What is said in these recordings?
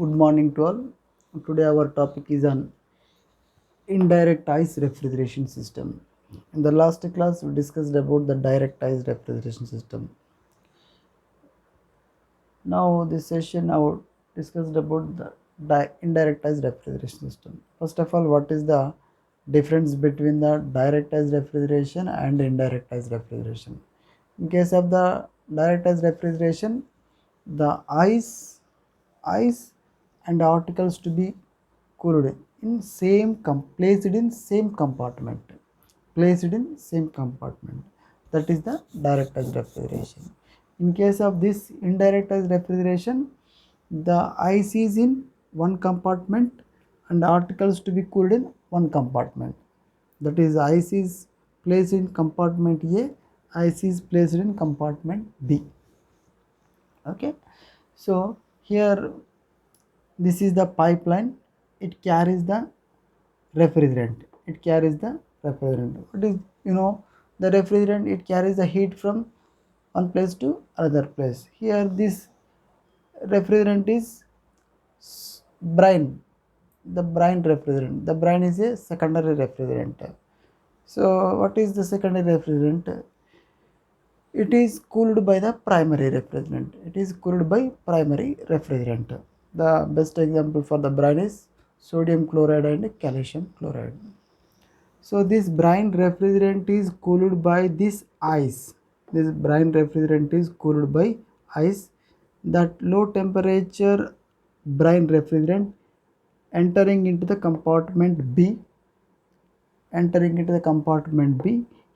Good morning to all. Today our topic is on indirect ice refrigeration system. In the last class we discussed about the direct ice refrigeration system. Now this session I would discussed about the indirect ice refrigeration system. First of all, what is the difference between the direct ice refrigeration and indirect ice refrigeration? In case of the direct ice refrigeration, the ice and articles to be cooled in placed in same compartment. That is the direct ice refrigeration. In case of this indirect ice refrigeration, the ice is in one compartment and articles to be cooled in one compartment. That is, ice is placed in compartment A, ice is placed in compartment B. Okay, so here this is the pipeline. It carries the refrigerant. What is, the refrigerant, it carries the heat from one place to another place. Here this refrigerant is brine. The brine is a secondary refrigerant. So what is the secondary refrigerant? It is cooled by the primary refrigerant. The best example for the brine is sodium chloride and calcium chloride. So this brine refrigerant is cooled by this ice. That low temperature brine refrigerant entering into the compartment B.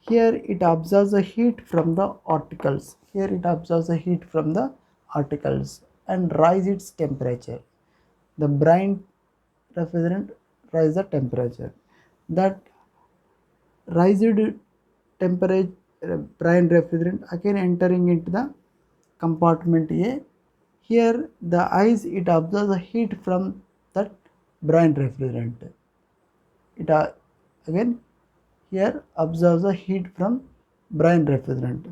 Here it absorbs the heat from the articles. And rise its temperature. The brine refrigerant rise the temperature. That rised temperature brine refrigerant again entering into the compartment A. Here the ice, it absorbs the heat from that brine refrigerant. It again here absorbs the heat from brine refrigerant.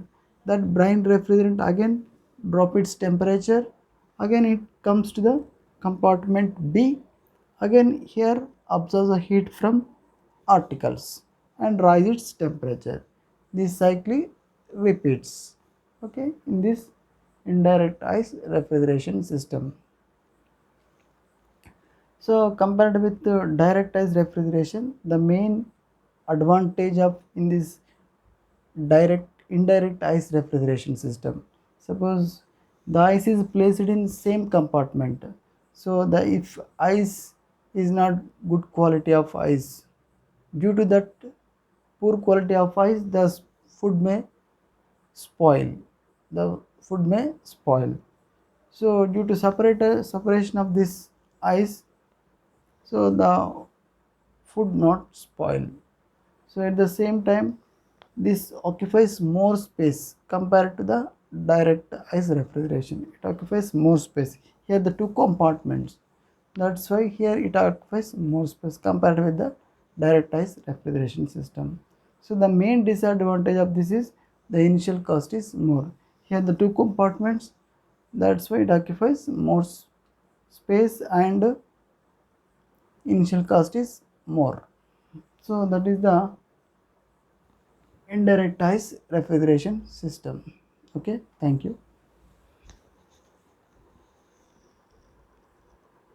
That brine refrigerant again drop its temperature. Again it comes to the compartment B. Again here absorbs the heat from articles and rise its temperature. This cycle repeats. Okay, in this indirect ice refrigeration system. So compared with direct ice refrigeration, the main advantage of in this indirect ice refrigeration system. Suppose the ice is placed in same compartment. So the if ice is not good quality of ice, due to that poor quality of ice, the food may spoil. So due to separation of this ice, so the food not spoil. So at the same time, this occupies more space compared to the direct ice refrigeration. It occupies more space. Here the two compartments. That's why here it occupies more space compared with the direct ice refrigeration system. So the main disadvantage of this is the initial cost is more. Here the two compartments. That's why it occupies more space and initial cost is more. So that is the indirect ice refrigeration system. Okay, thank you.